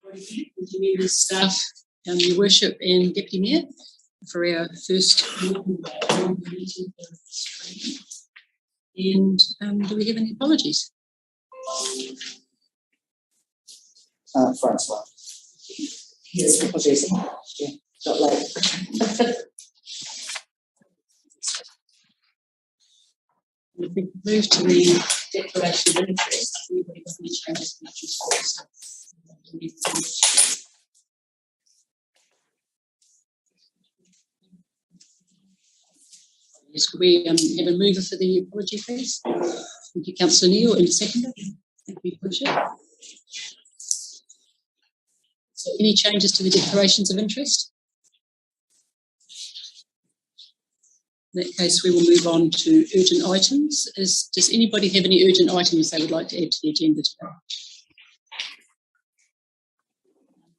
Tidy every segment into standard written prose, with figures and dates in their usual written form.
Members, staff, Your Worship and Deputy Mayor, for our first meeting. And do we have any apologies? Francois. Yes, apologies. Yeah, got late. If we move to the declaration of interest, everybody got any changes to the Yes, could we have a mover for the apology, please? Thank you, Councillor Neal, and seconder. Thank you, Worship. So, any changes to the declarations of interest? In that case, we will move on to urgent items. Does anybody have any urgent items they would like to add to the agenda today?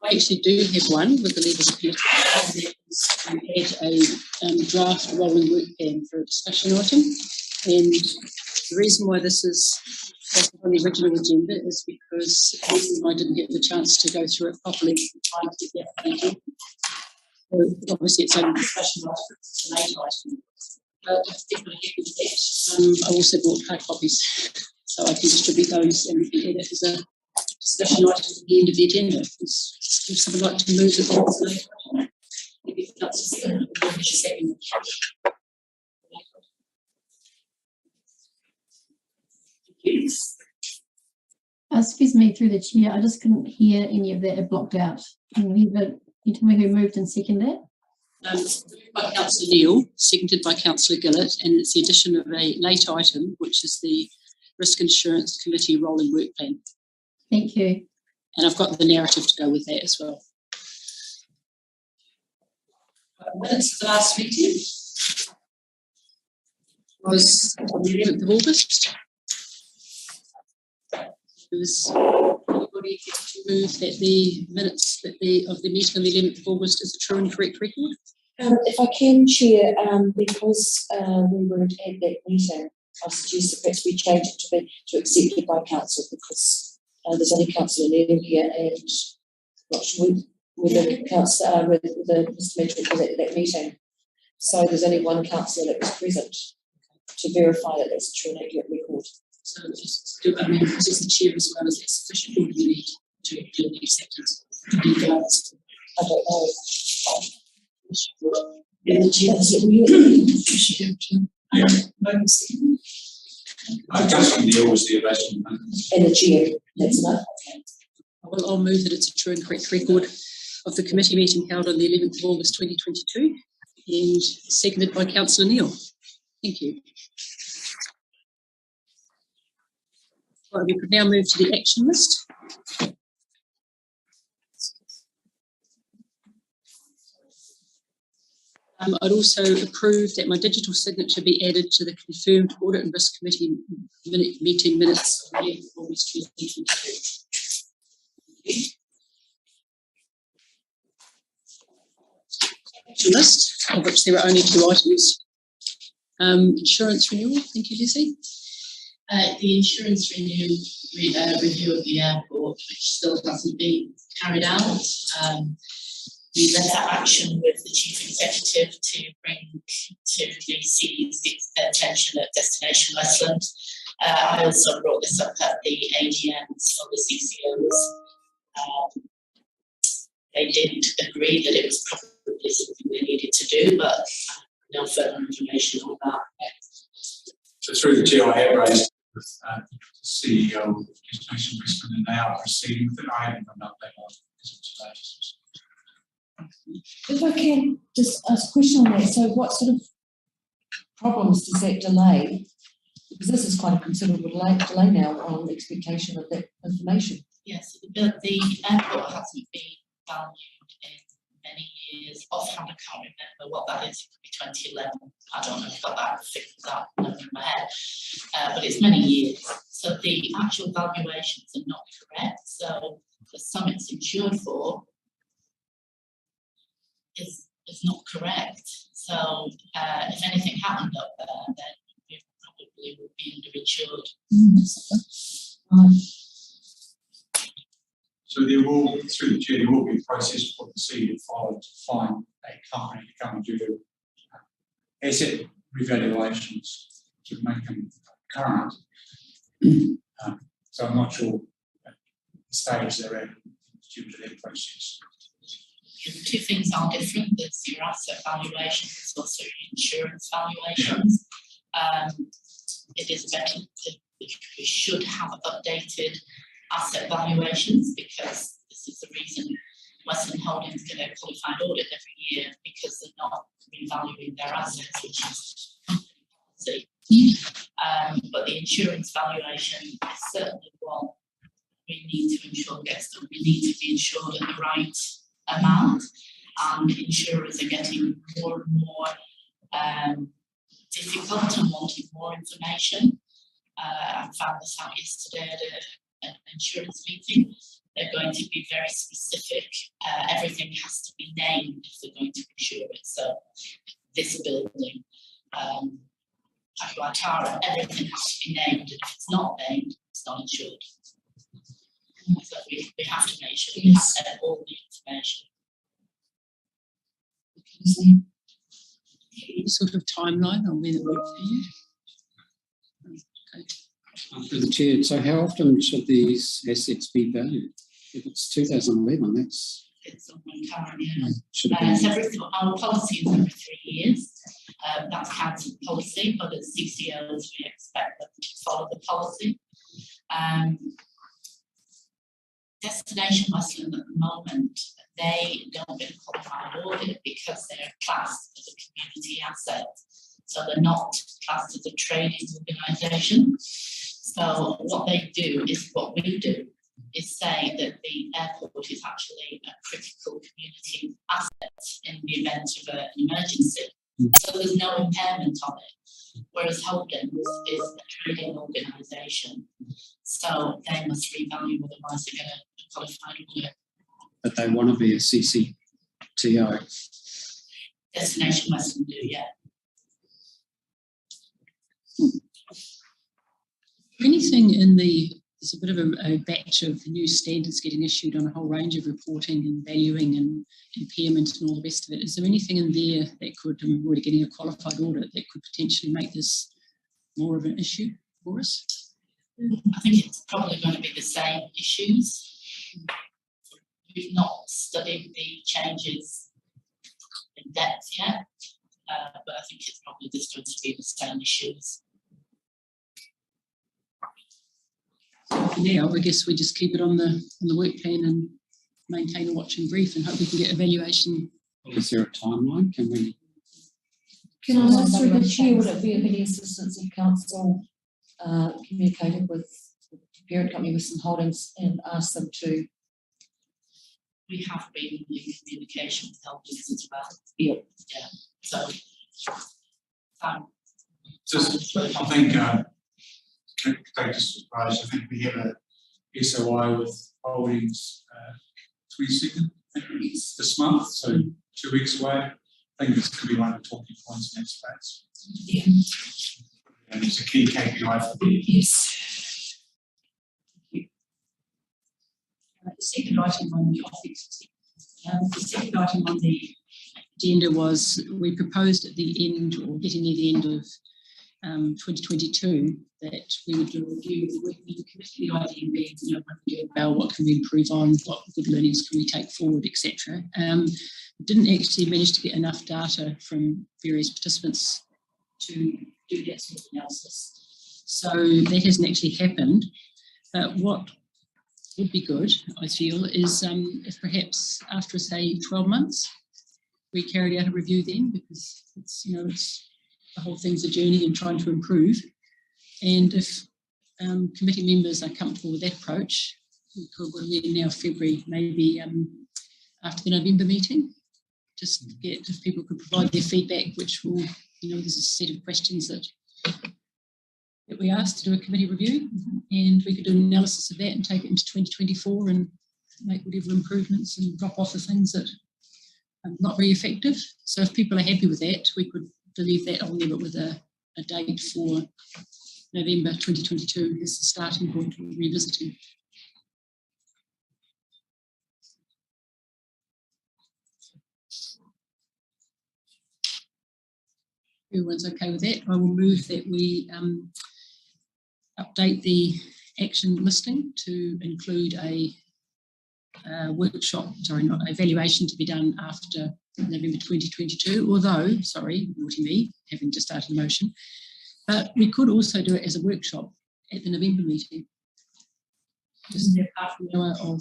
I actually do have one with the legal committee. We had a draft rolling work plan for a discussion item, and the reason why this is on the original agenda is because I didn't get the chance to go through it properly at the time to get that agenda. So obviously it's only a discussion item, it's an 8 item. But if people are happy with that, I also bought hard copies so I can distribute those and we can add it as a discussion item at the end of the agenda. Would someone like to move it? Maybe that's a second. Excuse me, through the chair, I just couldn't hear any of that. It blocked out. Can you tell me who moved and seconded that? Moved by Councillor Neal, seconded by Councillor Gillett, and it's the addition of a late item, which is the Risk Insurance Committee rolling work plan. Thank you. And I've got the narrative to go with that as well. Minutes of the last meeting was on the 11th of August. Does anybody get to move that the minutes of the meeting on the 11th of August is a true and correct record? If I can, Chair, because we weren't at that meeting, I suggest that perhaps we change it to accepted by council, because there's only Councillor Neal here and not sure whether Mr. Mitchell was at that meeting. So there's only one councillor that was present to verify that that's a true and accurate record. So just do, I mean, this is the chair as well, is that sufficient or do we need to do the acceptance? I don't know. Yeah, the chair is Councillor Neal was the original. And the chair, that's enough. okay. I'll move that it's a true and correct record of the committee meeting held on the 11th of August 2022 and seconded by Councillor Neal. Thank you. Right, we could now move to the action list. I'd also approve that my digital signature be added to the confirmed Audit and Risk Committee meeting minutes on the 11th of August 2022. Action list, of which there are only 2 items. Insurance renewal, thank you, Jessie. The insurance review of the airport, which still hasn't been carried out. We led that action with the Chief Executive to bring to the CE's attention at Destination Westland. I also brought this up at the AGMs of the CCOs. They did agree that it was probably something they needed to do, but no further information on that. So through the chair, I have raised with the CEO of Destination Westland, and they are proceeding with it. I haven't got an update on it because of today. If I can just ask a question on that, so what sort of problems does that delay? Because this is quite a considerable delay now on expectation of that information. Yes, the airport hasn't been valued in many years. Offhand, I can't remember what that is. It could be 2011. I don't know if I've got that number in my head, but it's many years. So the actual valuations are not correct. So the sum it's insured for is not correct. So if anything happened up there, then we probably would be underinsured. Right. So So there will, through the chair, there will be a process for the CEO to follow to find a company to come and do asset revaluations to make them current. So I'm not sure at the stage they're at due to that process. The two things are different. There's your asset valuation, there's also your insurance valuations. It is better that we should have updated asset valuations, because this is the reason Western Holdings get a qualified audit every year, because they're not revaluing their assets, which is policy. But the insurance valuation is certainly what we need to ensure gets done. We need to be insured at the right amount, and insurers are getting more and more difficult and wanting more information. I found this out yesterday at an insurance meeting. They're going to be very specific. Everything has to be named if they're going to insure it. So this building, Tara, everything has to be named, and if it's not named, it's not insured. So we have to make sure we have all the information. Any sort of timeline on when it would be? Through the chair, so how often should these assets be valued? If it's 2011, that's It's on one current year. should have been. Our policy is every 3 years. That's council policy, but as CCOs, we expect them to follow the policy. Destination Westland at the moment, they don't get a qualified audit because they're classed as a community asset. So they're not classed as a trading organisation. So what they do is what we do, is say that the airport is actually a critical community asset in the event of an emergency. So there's no impairment on it. Whereas Holdings is a trading organisation. So they must revalue, otherwise they get a qualified audit. But they want to be a CCTO. Destination Western do, yeah. Anything in there's a bit of a batch of new standards getting issued on a whole range of reporting and valuing and impairment and all the rest of it. Is there anything in there that could, we're already getting a qualified audit, that could potentially make this more of an issue for us? I think it's probably going to be the same issues. We've not studied the changes in depth yet, but I think it's probably just going to be the same issues. Now, I guess we just keep it on the work plan and maintain a watch and brief and hope we can get evaluation. Is there a timeline? Can Can I ask through the chair, would it be of any assistance if council communicated with the parent company Western Holdings and asked them to? We have been in communication with Holdings as well. Yeah. Yeah. So, Just, I think, can take us to surprise. I think we have a SOI with Holdings 22nd, I think it's this month, so 2 weeks away. I think it's going to be one of the talking points in that space. yeah. And it's a key KPI for me. Yes. The second item on the agenda was we proposed at the end, or getting near the end of 2022, that we would do a review of the work we committee, the idea being, what can we do about, what can we improve on, what good learnings can we take forward, etc. Didn't actually manage to get enough data from various participants to do that sort of analysis. So that hasn't actually happened. But what would be good, I feel, is if perhaps after, say, 12 months, we carried out a review then, because it's the whole thing's a journey and trying to improve. And if committee members are comfortable with that approach, we could, now February, maybe after the November meeting, just get, if people could provide their feedback, which will, there's a set of questions that we asked to do a committee review, and we could do an analysis of that and take it into 2024 and make whatever improvements and drop off the things that are not very effective. So if people are happy with that, we could leave that on there, but with a date for November 2022 as the starting point for revisiting. Everyone's okay with that? I will move that we update the action listing to include a workshop, not evaluation to be done after November 2022, although, sorry, naughty me, having just started a motion, but we could also do it as a workshop at the November meeting. Just half an hour of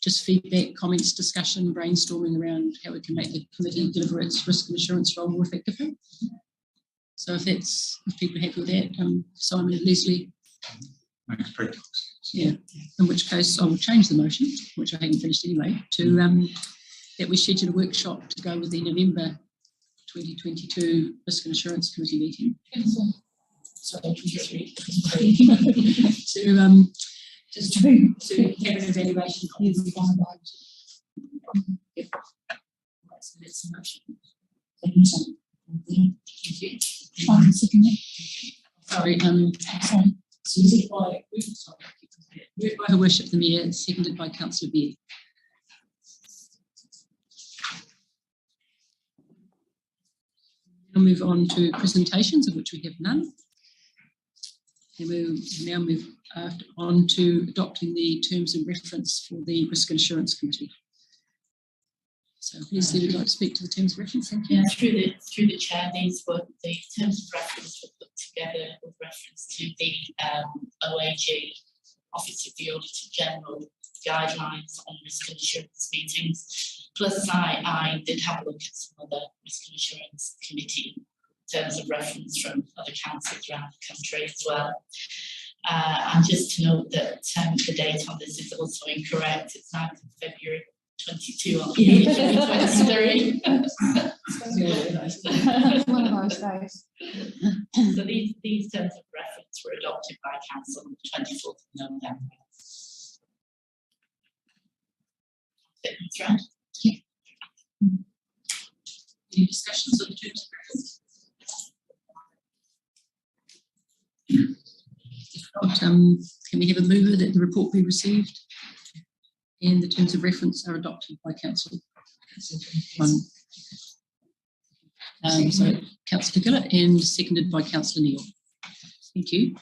just feedback, comments, discussion, brainstorming around how we can make the committee deliver its risk and assurance role more effectively. So if people are happy with that, Simon and Leslie. Makes perfect sense. Yeah, in which case I will change the motion, which I haven't finished anyway, to that we schedule a workshop to go with the November 2022 Risk and Assurance Committee meeting. Sorry, to have an evaluation of the Yep. That's the motion. Sorry, Susie, moved by Her Worship the Mayor, seconded by Councillor Beard. We'll move on to presentations, of which we have none. And we'll now move on to adopting the terms of reference for the Risk and Assurance Committee. So Leslie would like to speak to the terms of reference. Thank you. Yeah, through the chair, these were the terms of reference were put together with reference to the OAG, Office of the Auditor General, guidelines on risk and assurance meetings. Plus, I did have a look at some other risk and assurance committee terms of reference from other councils around the country as well. And just to note that the date on this is also incorrect. It's 9th of February 22 on page 23. One of those days. So these terms of reference were adopted by council on the 24th of November. That's right. Any discussions on the terms of reference? If not, can we have a mover that the report be received and the terms of reference are adopted by council? So Councillor Gillett and seconded by Councillor Neal. Thank you.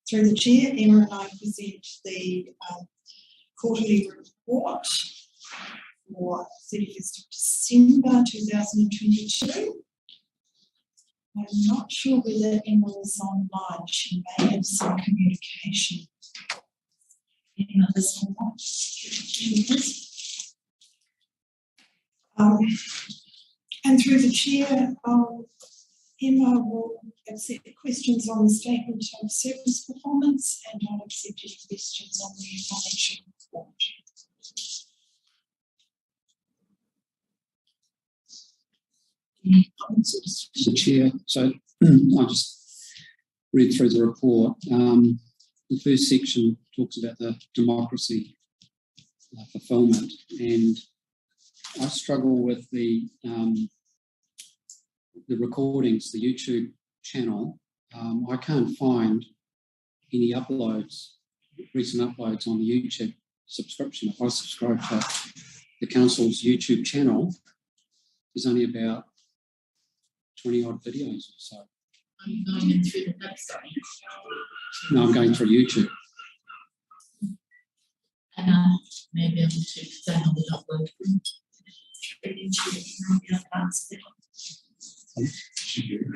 Through the chair, Emma and I present the quarterly report for 31st of December 2022. I'm not sure whether Emma is online. She may have some communication. Emma is online. And through the chair, Emma will accept questions on the statement of service performance, and I'll accept any questions on the financial report. Any comments? The chair, so I just read through the report. The first section talks about the democracy fulfilment, and I struggle with the recordings, the YouTube channel. I can't find any uploads, recent uploads on the YouTube subscription. If I subscribe to the council's YouTube channel, there's only about 20 odd videos or so. Are you going in through the website? No, I'm going through YouTube. And I may be able to, because I haven't uploaded them.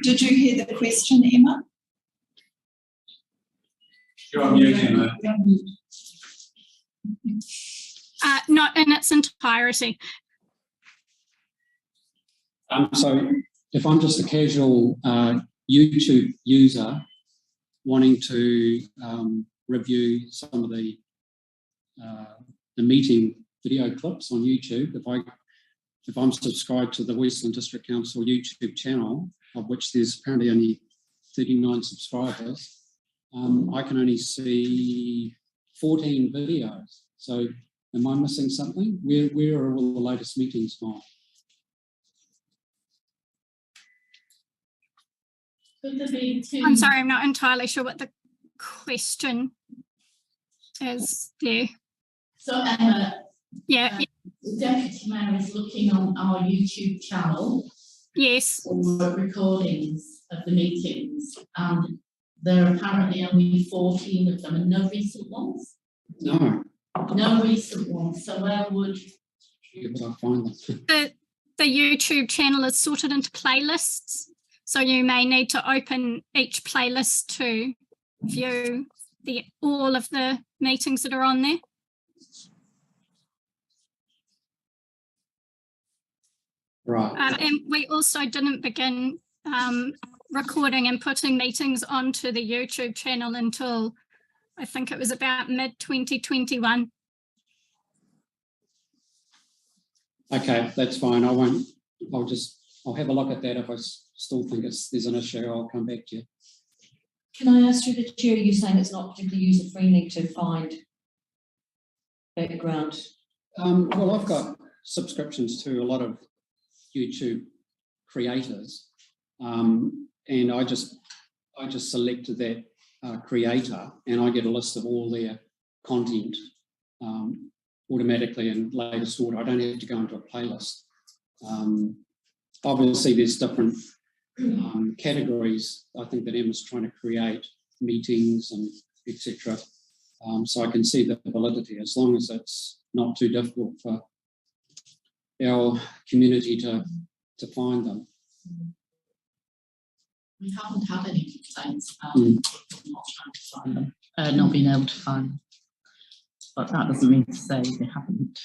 Did you hear the question, Emma? You're on mute, Emma. Not in its entirety. So if I'm just a casual YouTube user wanting to review some of the meeting video clips on YouTube, if I'm subscribed to the Westland District Council YouTube channel, of which there's apparently only 39 subscribers, I can only see 14 videos. So am I missing something? Where are all the latest meetings gone? Could there be two? I'm sorry, I'm not entirely sure what the question is there. So Emma, Yeah, the Deputy Mayor is looking on our YouTube channel yes. for recordings of the meetings, and there are apparently only 14 of them and no recent ones. No, No recent ones. So where would I find them. The YouTube channel is sorted into playlists, so you may need to open each playlist to view all of the meetings that are on there. Right. And we also didn't begin recording and putting meetings onto the YouTube channel until I think it was about mid-2021. Okay, that's fine. I'll have a look at that. If I still think there's an issue, I'll come back to you. Can I ask through the chair, you're saying it's not particularly user-friendly to find background? Well, I've got subscriptions to a lot of YouTube creators, and I just selected that creator, and I get a list of all their content automatically in latest order. I don't have to go into a playlist. Obviously, there's different categories. I think that Emma's trying to create meetings and etc. So I can see the validity, as long as it's not too difficult for our community to find them. we haven't had any complaints about not trying to find them, not being able to find them. But that doesn't mean to say they haven't.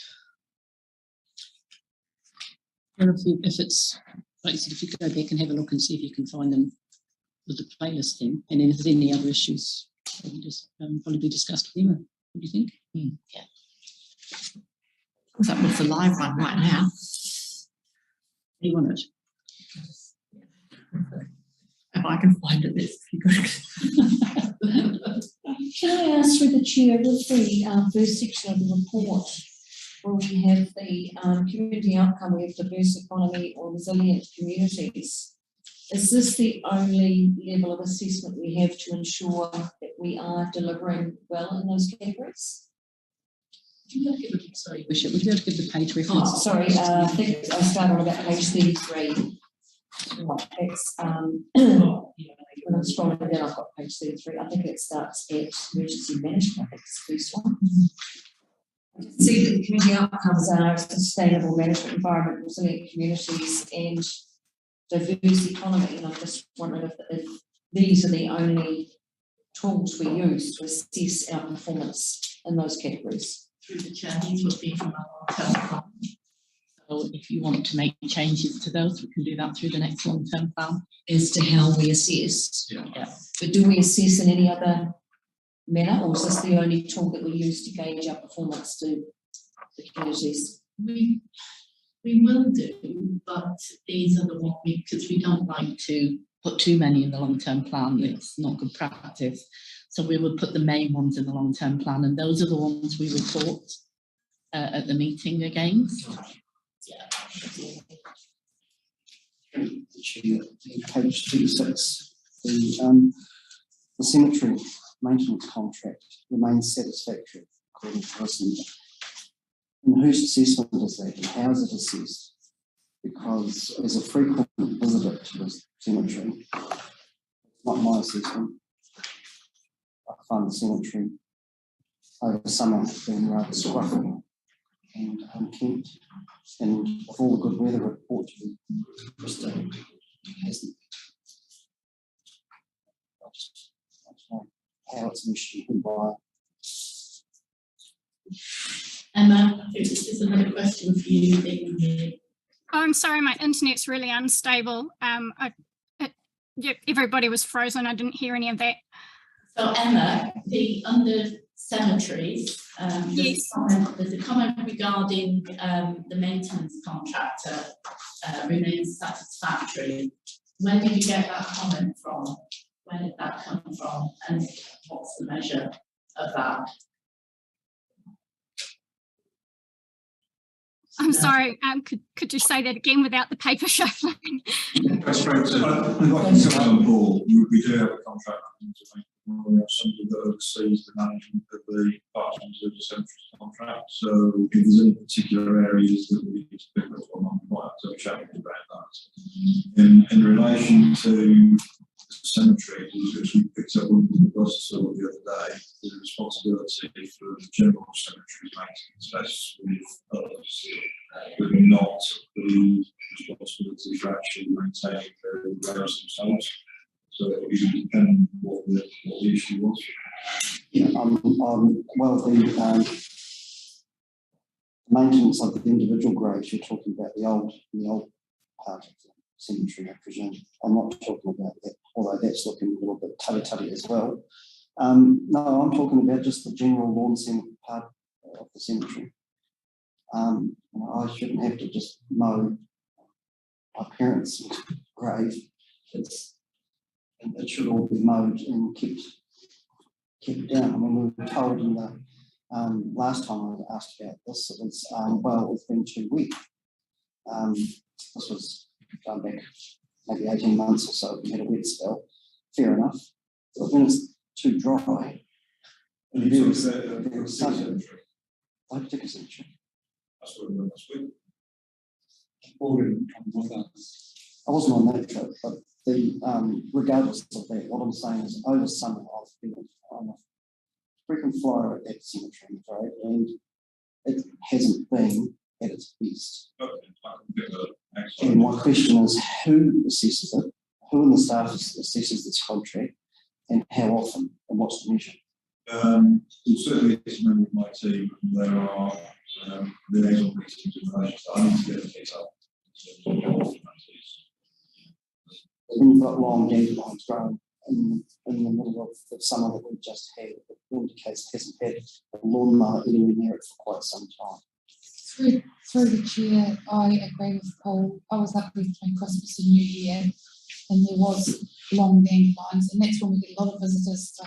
Or if it's, like I said, if you go back and have a look and see if you can find them with the playlist thing, and then if there's any other issues, we just probably be discussed with Emma. What do you think? Yeah. That was the live one right now. Do you want it? If I can find it, it's pretty good. Can I ask through the chair, with the first section of the report, where we have the community outcome, we have diverse economy or resilient communities, is this the only level of assessment we have to ensure that we are delivering well in those categories? Sorry, Bishop, would you be able to give the page reference? Oh, sorry, I think I started on about page 33. It's when I'm scrolling down, I've got page 33. I think it starts at emergency management. I think it's the first one. See that the community outcomes are sustainable management environment, resilient communities, and diverse economy. And I'm just wondering if these are the only tools we use to assess our performance in those categories. Through the chair, these would be from our long-term plan. So if you want to make changes to those, we can do that through the next long-term plan. As to how we assess. Yeah. But do we assess in any other manner, or is this the only tool that we use to gauge our performance to the communities? We will do, but these are the ones because we don't like to put too many in the long-term plan. It's not good practice. So we would put the main ones in the long-term plan, and those are the ones we report at the meeting against. Yeah. Page 26, the cemetery maintenance contract remains satisfactory according to Wilson. And whose assessment is that, and how is it assessed? Because as a frequent visitor to the cemetery, it's not my assessment. I find the cemetery over summer being rather scruffy and unkempt, and with all the good weather report just hasn't. I just don't know how it's initially by. Emma, I think this is another question for you. Oh, I'm sorry, my internet's really unstable. Everybody was frozen. I didn't hear any of that. So Emma, under cemeteries, Yes. there's a comment regarding the maintenance contractor remains satisfactory. Where did you get that comment from? Where did that come from? And what's the measure of that? I'm sorry, could you say that again without the paper shuffling? Go straight to, Like you said on the ball, we do have a contract to make somebody that oversees the management of the Parks and Reserve Cemeteries contract. So if there's any particular areas that we need to pick up on, I'm quite happy to have a chat with you about that. In relation to the cemetery, which we picked up on the bus the other day, the responsibility for the general cemetery maintenance rests with others, but not the responsibility for actually maintaining the graves themselves. So it would depend on what the issue was. Yeah, well, the maintenance of the individual graves, you're talking about the old part of the cemetery, I presume. I'm not talking about that, although that's looking a little bit tutty as well. No, I'm talking about just the general lawn part of the cemetery. I shouldn't have to just mow my parents' grave. It should all be mowed and kept down. I mean, we were told in the last time I asked about this, it was, well, it's been too wet. This was going back maybe 18 months or so. We had a wet spell. Fair enough. But when it's too dry, there was something. I took a cemetery. That's what it was last week. I wasn't on that trip, but regardless of that, what I'm saying is over summer I've been on a frequent flyer at that cemetery, I'm afraid, and it hasn't been at its best. And my question is, who assesses it? Who in the staff assesses this contract, and how often, and what's the measure? Certainly it's a member of my team, and there are liaison meetings in relation to I need to get it up. When you've got long dandelions growing in the middle of the summer that we've just had, it indicates it hasn't had a lawnmower anywhere near it for quite some time. Through the chair, I agree with Paul. I was up there between Christmas and New Year, and there was long dandelions, and that's when we get a lot of visitors to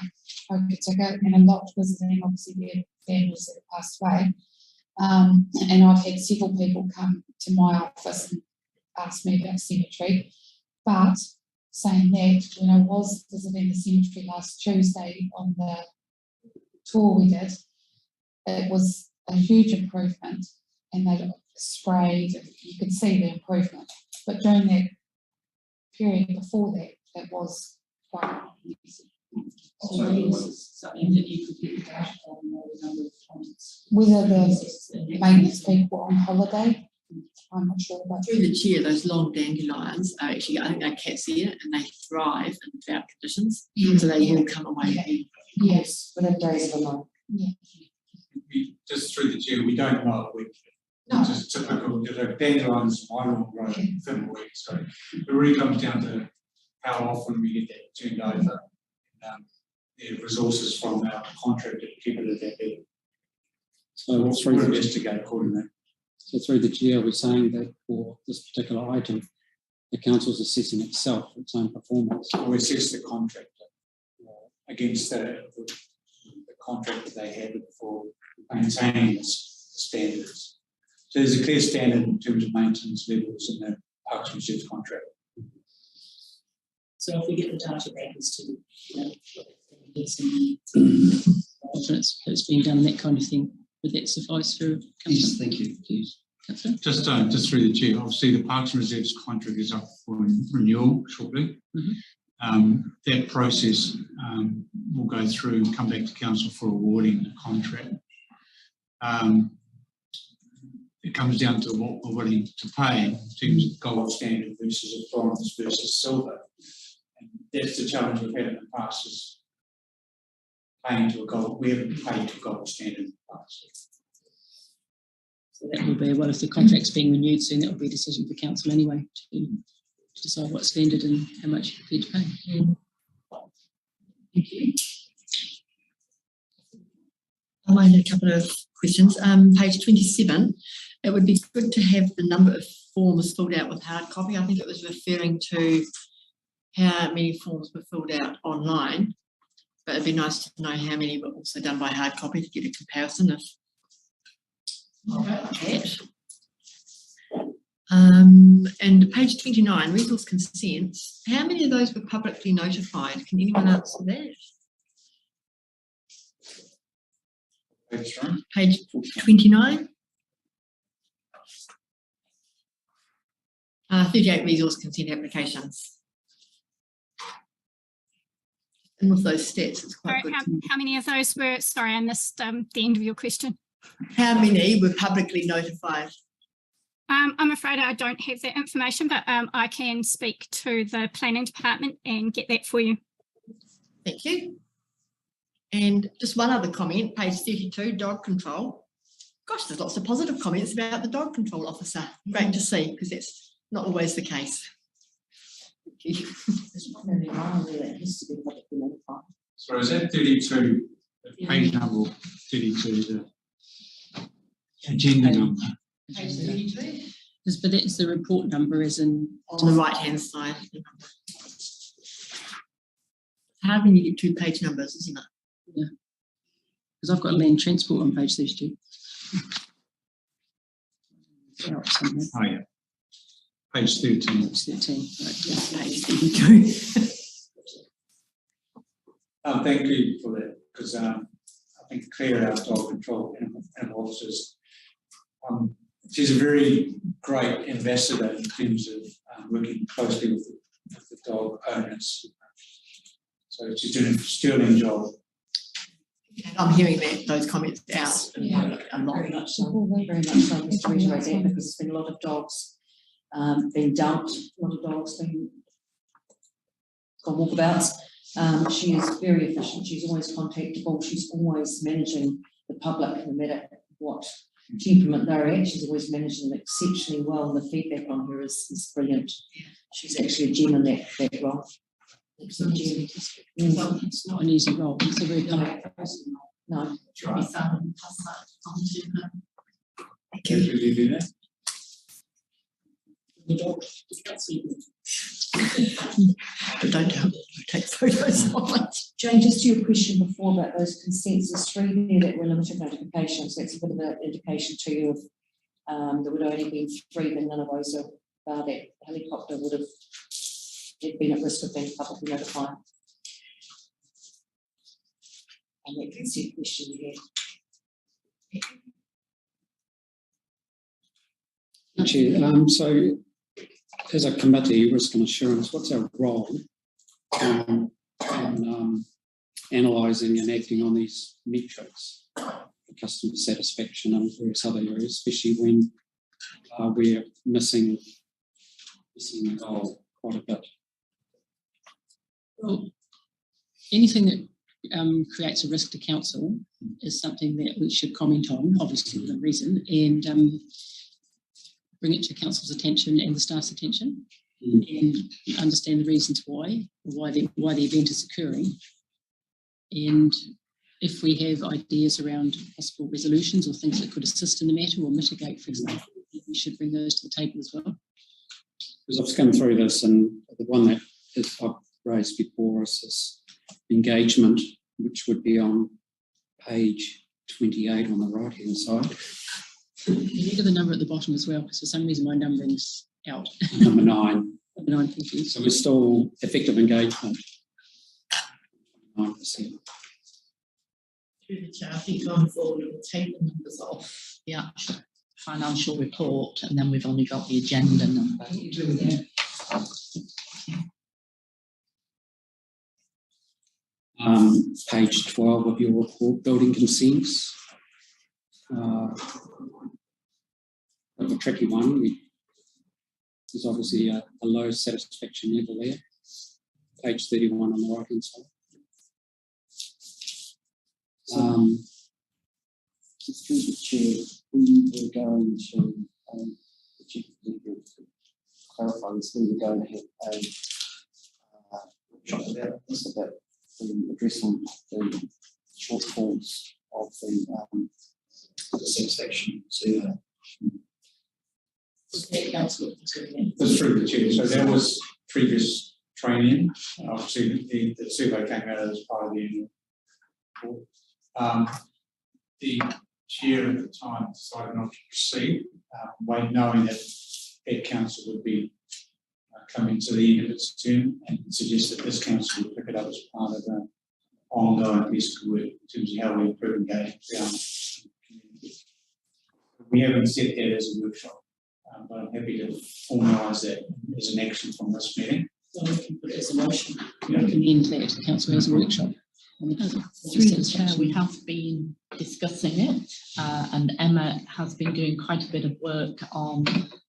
Hokitika, and a lot visiting obviously their families that have passed away. And I've had several people come to my office and ask me about cemetery. But saying that, when I was visiting the cemetery last Tuesday on the tour we did, it was a huge improvement, and they sprayed, you could see the improvement. But during that period before that, it was quite easy. So something that you could get data on the number of times. Whether the maintenance people were on holiday, I'm not sure about. Through the chair, those long dandelions are actually, I think they're catsia and they thrive in drought conditions. So they will come away. Yes, within days of the month. Yeah. Just through the chair, we don't mow it weekly. No. It's just typical, the dandelions, my lawn grow within a week. So it really comes down to how often we get that turned over. The resources from our contractor to keep it at that level. So We'll investigate accordingly. So through the chair, we're saying that for this particular item, the council's assessing itself, its own performance. We assess the contractor against the contract that they had for maintaining the standards. So there's a clear standard in terms of maintenance levels in the Parks and Reserve contract. So if we get the data back as to, confidence that it's being done and that kind of thing, would that suffice for Yes, thank you. Please. Just through the chair, obviously the Parks and Reserves contract is up for renewal shortly. That process will go through and come back to council for awarding the contract. It comes down to what we're willing to pay in terms of gold standard versus a bronze versus silver. And that's the challenge we've had in the past, is paying to a gold. We haven't paid to a gold standard in the past. So that will be, well, if the contract's being renewed soon, that will be a decision for council anyway to decide what standard and how much you're prepared to pay. Thank you. I might have a couple of questions. Page 27, it would be good to have the number of forms filled out with hard copy. I think it was referring to how many forms were filled out online, but it'd be nice to know how many were also done by hard copy to get a comparison of that. And page 29, resource consents. How many of those were publicly notified? Can anyone answer that? Page 29. 38 resource consent applications. And with those stats, it's quite Sorry, good. how many of those were, sorry, I missed the end of your question. How many were publicly notified? I'm afraid I don't have that information, but I can speak to the planning department and get that for you. Thank you. And just one other comment, page 32, dog control. Gosh, there's lots of positive comments about the dog control officer. Great to see, because that's not always the case. Thank you. There's not only one there that has to be publicly notified. So is that 32, page number 32, the agenda number? Page 32. But that's the report number, as in On the right-hand side. How can you get 2 page numbers, isn't it? Yeah, because I've got land transport on page 32. Oh yeah, page 13. Page 13. Right, yeah. Page 32. Thank you for that, because I think Claire, our dog control animal officers, she's a very great ambassador in terms of working closely with the dog owners. So she's doing a sterling job. I'm hearing those comments out in public a lot. Very much so, very much so, Mr. Reader, because there's been a lot of dogs being dumped, a lot of dogs being on walkabouts. She is very efficient, she's always contactable, she's always managing the public, no matter what temperament they're at, she's always managing them exceptionally well, and the feedback on her is brilliant. She's actually a gem in that role. It's not an easy role. It's a very public person. No. Should be found and pass that on to her. Thank you. Will you do that? But don't take photos of it. Jane, just to your question before about those consents, there's 3 there that were limited notifications. That's a bit of an indication to you of there would only be 3, but none of those are that helicopter would have been at risk of being publicly notified. And that consent question you had. Chair, so as a committee, risk and assurance, what's our role in analysing and acting on these metrics for customer satisfaction and various other areas, especially when we're missing the goal quite a bit? Well, anything that creates a risk to council is something that we should comment on, obviously within reason, and bring it to council's attention and the staff's attention, and understand the reasons why the event is occurring. And if we have ideas around possible resolutions or things that could assist in the matter or mitigate, for example, we should bring those to the table as well. Because I've skimmed through this, and the one that I've raised before us is engagement, which would be on page 28 on the right-hand side. You need the number at the bottom as well, because for some reason my numbering's out. Number 9. Number 9, thank you. So we're still effective engagement. 9%. Through the chair, I think going forward, we'll take the numbers off the actual financial report, and then we've only got the agenda number. Page 12 of your report, building consents. A tricky one. There's obviously a low satisfaction level there. Page 31 on the right hand side. Through the chair, we were going to clarify this. We were going to have a workshop about this, about addressing the shortfalls of the satisfaction survey. That's through the chair. So there was previous training. Obviously, the survey came out as part of the annual report. The chair at the time decided not to proceed, knowing that that council would be coming to the end of its term, and suggest that this council would pick it up as part of an ongoing piece of work in terms of how we improve engagement down in the community. We haven't set that as a workshop, but I'm happy to formalise that as an action from this meeting. So we can put it as a motion. Recommend that council has a workshop. Through the chair, we have been discussing it, and Emma has been doing quite a bit of work on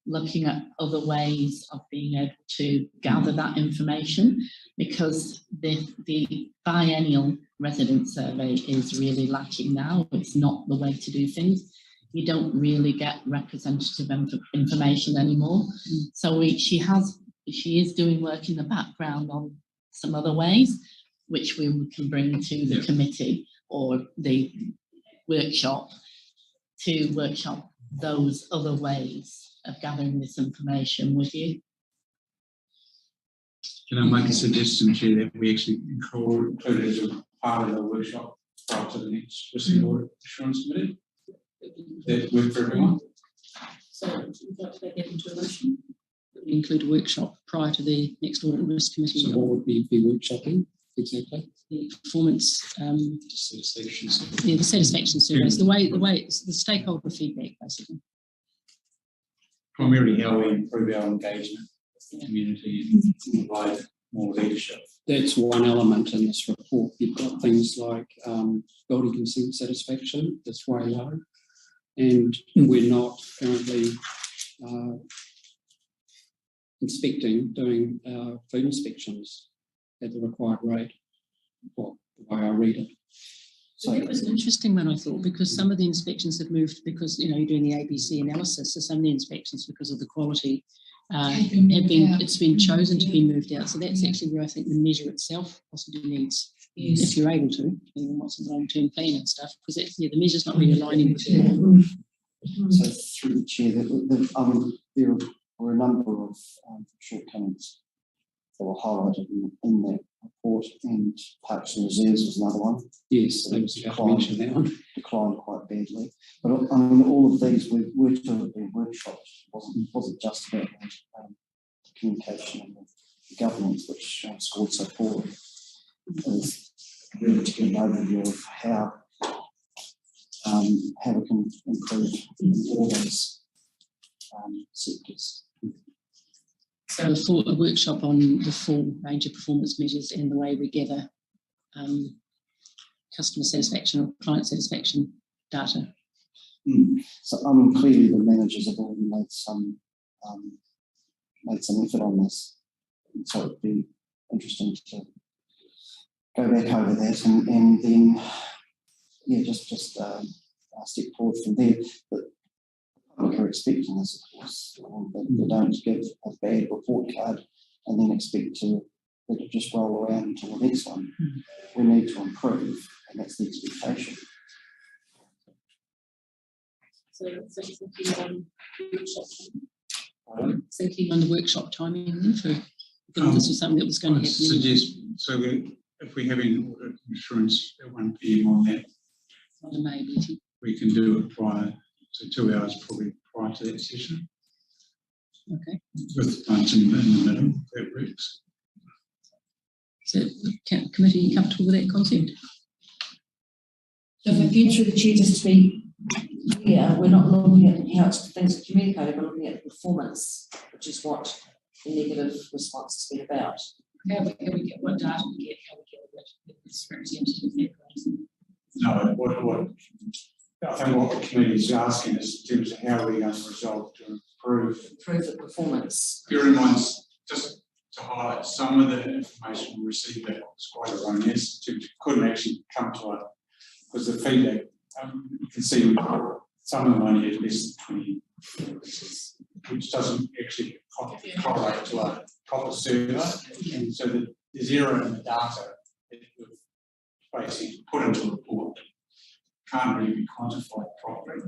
looking at other ways of being able to gather that information, because the biennial resident survey is really lacking now. It's not the way to do things. You don't really get representative information anymore. So she is doing work in the background on some other ways, which we can bring to the committee or the workshop to workshop those other ways of gathering this information with you. Can I make a suggestion, Chair, that we actually include it as a part of the workshop prior to the next Risk Audit Assurance Committee? That work for everyone? So would you like to make that into a motion? Include a workshop prior to the next Audit and Risk Committee. So what would be workshopping exactly? The performance, Satisfaction. yeah, the satisfaction surveys, the way it's the stakeholder feedback, basically. Primarily how we improve our engagement with the community and provide more leadership. That's one element in this report. You've got things like building consent satisfaction, that's way low, and we're not currently doing food inspections at the required rate. Well, the way I read it. So it was an interesting one, I thought, because some of the inspections have moved because, you know, you're doing the ABC analysis, so some of the inspections, because of the quality, it's been chosen to be moved out. So that's actually where I think the measure itself possibly needs, if you're able to, depending on what's in the long-term plan and stuff, because the measure's not really aligning with the. So through the chair, there were a number of shortcomings that were highlighted in that report, and Parks and Reserves was another one. Yes, I was about to mention that one. Declined quite badly. But I mean, all of these were to have been workshops. It wasn't just about communication and the governance, which scored so poorly. It was really to get an overview of how we can improve all those sectors. So a workshop on the full range of performance measures and the way we gather customer satisfaction or client satisfaction data. So clearly the managers have already made some effort on this. And so it'd be interesting to go back over that and then just step forward from there. But we're expecting this, of course, they don't give a bad report card and then expect to let it just roll around until the next one. We need to improve, and that's the expectation. So thinking on the workshop timing then for this was something that was going to happen. Suggest so if we're having audit insurance at 1 PM on that, on the May meeting, we can do it prior to 2 hours probably prior to that session. Okay. With lunch in the middle, that works. So the committee comfortable with that concept? So again, through the chair, just to be clear, we're not looking at how things are communicated, we're looking at performance, which is what the negative response has been about. How we get what data we get, how we get this representative. No, what I think what the committee is asking is in terms of how we're going to resolve to improve the performance. Bear in mind, just to highlight some of the information we received that was quite erroneous, couldn't actually come to it because the feedback, you can see some of them only had less than 20, which doesn't actually correlate to a proper survey. And so the error in the data that we've basically put into a report can't really be quantified properly.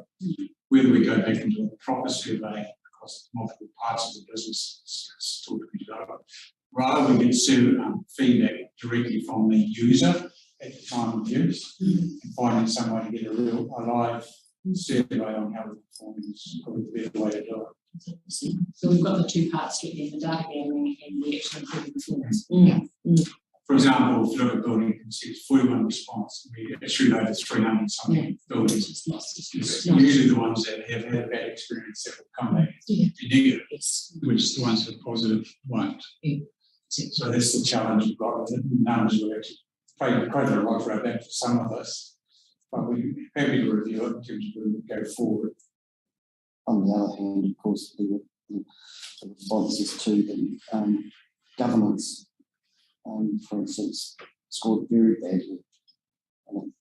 Whether we go back and do a proper survey across multiple parts of the business is still to be developed. Rather than get feedback directly from the user at the time of use, and finding some way to get a live survey on how we're performing is probably the better way to do it. So we've got the two parts to it then, the data gathering and the actual improving performance. For example, if you look at building consents, 41 response, we issued over 300 something buildings. It's usually the ones that have had a bad experience that will come back and be negative, which the ones that are positive won't. So that's the challenge we've got with it. Numbers will actually quite a lot for our back for some of this, but we're happy to review it in terms of where we go forward. On the other hand, of course, the responses to the governance, for instance, scored very badly, and it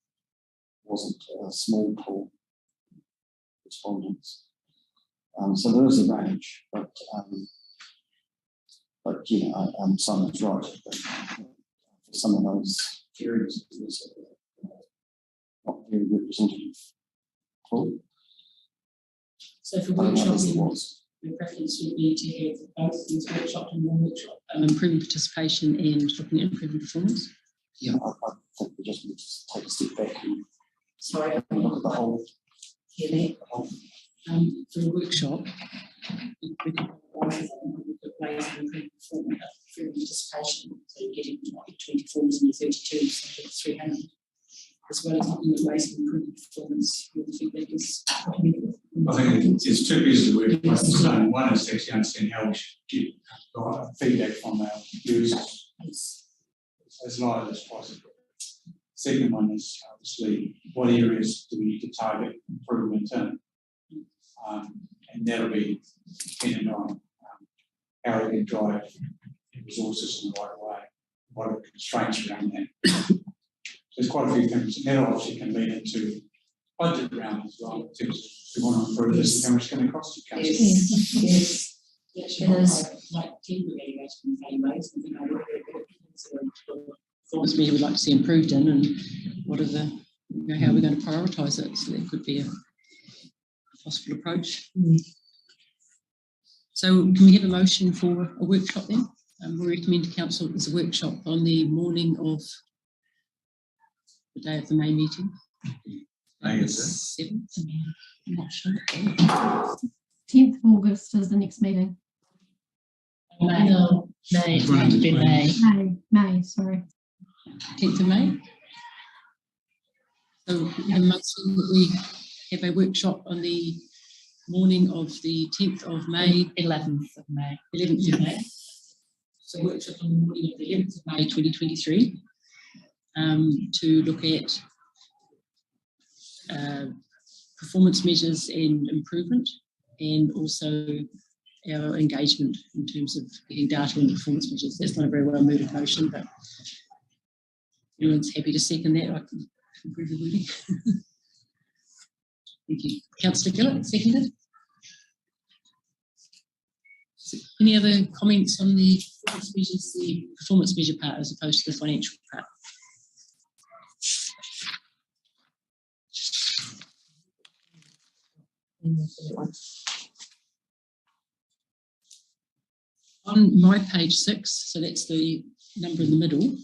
wasn't a small pool of respondents. So there is a range, but yeah, Simon's right. But for some of those areas, it was not very representative pool. So for workshops, the preference would be to have both these workshops and one workshop, improving participation and looking at improving performance. Yeah, I think we just need to take a step back and Sorry, look at the whole. hear that. For a workshop, we could look at ways of improving performance, improving participation, so you're getting 24 and 32, so it's 300. As well as looking at ways of improving performance, I think that is. I think there's two pieces of work. One is actually understand how we should get feedback from our users as light as possible. Second one is obviously what areas do we need to target improvement in, and that'll be dependent on how we can drive resources in the right way. What are the constraints around that? There's quite a few things, and that obviously can lead into budget round as well. In terms of if we want to improve this, how much it's going to cost you, council? Yes. There's like temporary evaluation, performance measure we'd like to see improved in, and what are the, how are we going to prioritise it? So that could be a possible approach. So can we have a motion for a workshop then? We recommend to council there's a workshop on the morning of the day of the May meeting. May is it? 7th. I'm not sure. 10th of August is the next meeting. May. No, May, it's going to be May. May, sorry. 10th of May. So the motion that we have a workshop on the morning of the 10th of May. 11th of May. 11th of May. So workshop on the morning of the 11th of May 2023 to look at performance measures and improvement, and also our engagement in terms of getting data and performance measures. That's not a very well mooted motion, but everyone's happy to second that. I can improve the wording. Thank you. Councillor Gillett, seconded. Any other comments on the performance measures, the performance measure part as opposed to the financial part? On my page 6, so that's the number in the middle,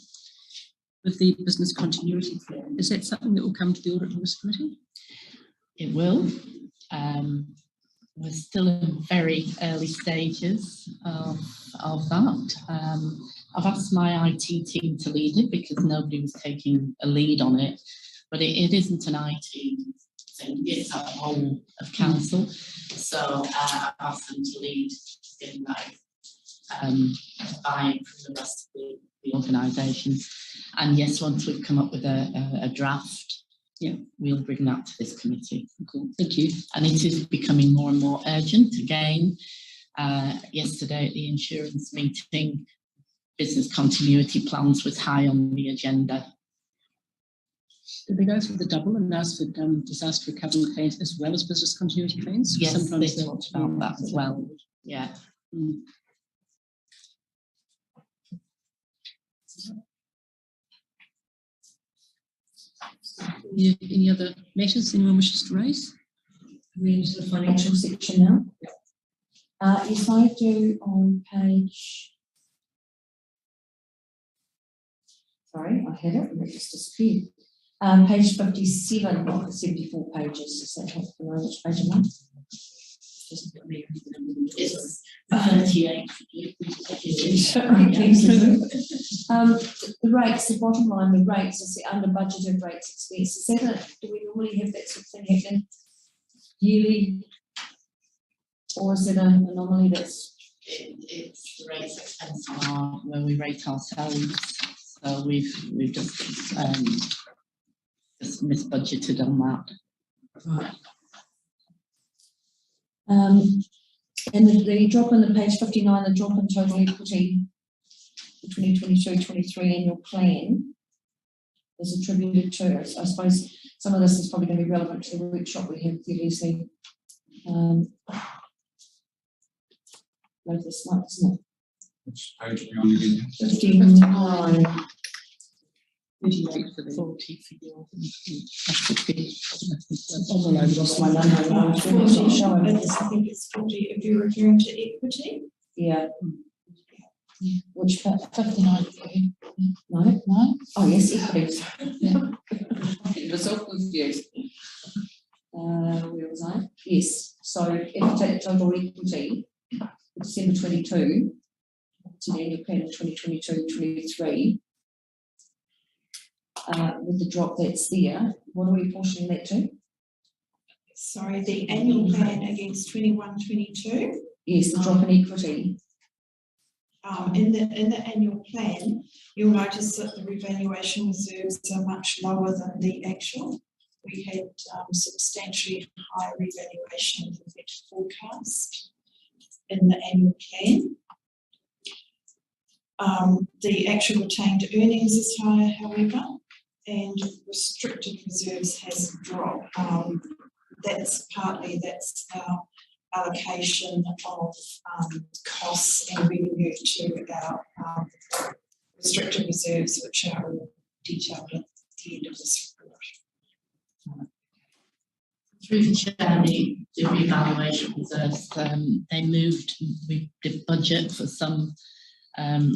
with the business continuity plan, is that something that will come to the Audit and Risk Committee? It will. We're still in very early stages of that. I've asked my IT team to lead it because nobody was taking a lead on it, but it isn't an IT thing, it's a whole of council. So I've asked them to lead in that buy-in from the rest of the organisations. And yes, once we've come up with a draft, we'll bring that to this committee. Cool, thank you. And it is becoming more and more urgent. Again, yesterday at the insurance meeting, business continuity plans was high on the agenda. Did they go for the double and ask for disaster recovery plans as well as business continuity plans? Yes, sometimes they talked about that as well. Yeah. Any other matters anyone wishes to raise? We're into the financial section now. Yes, I do on page. Sorry, I had it and it just disappeared. Page 57 of the 74 pages. Does that help to know which page I'm on? It's 38. The rates, the bottom line, the rates, is the under budgeted rates expense. Is that do we normally have that sort of thing happening yearly? Or is it an anomaly that's? It's the rates expense on our, where we rate ourselves. So we've just misbudgeted on that. Right. And the drop in the page 59, the drop in total equity, the 2022-23 annual plan is attributed to, I suppose some of this is probably going to be relevant to the workshop we have previously. This month, isn't it? Which page are we on again? 59. 38 for the 40 for your. Lost my number. It's not showing. I think it's 40 if you're referring to equity. Yeah. Which 59. no? Oh yes, equity. It was so confused. Where was I? Yes. So if you take total equity, December 22 to the annual plan of 2022-23. With the drop that's there, what are we apportioning that to? Sorry, the annual plan against 21-22. Yes, the drop in equity. In the annual plan, you'll notice that the revaluation reserves are much lower than the actual. We had substantially higher revaluation than we had forecast in the annual plan. The actual retained earnings is higher, however, and restricted reserves has dropped. That's our allocation of costs and revenue to our restricted reserves, which are detailed at the end of this report. Through the chair, the revaluation reserves, they moved, we did budget for some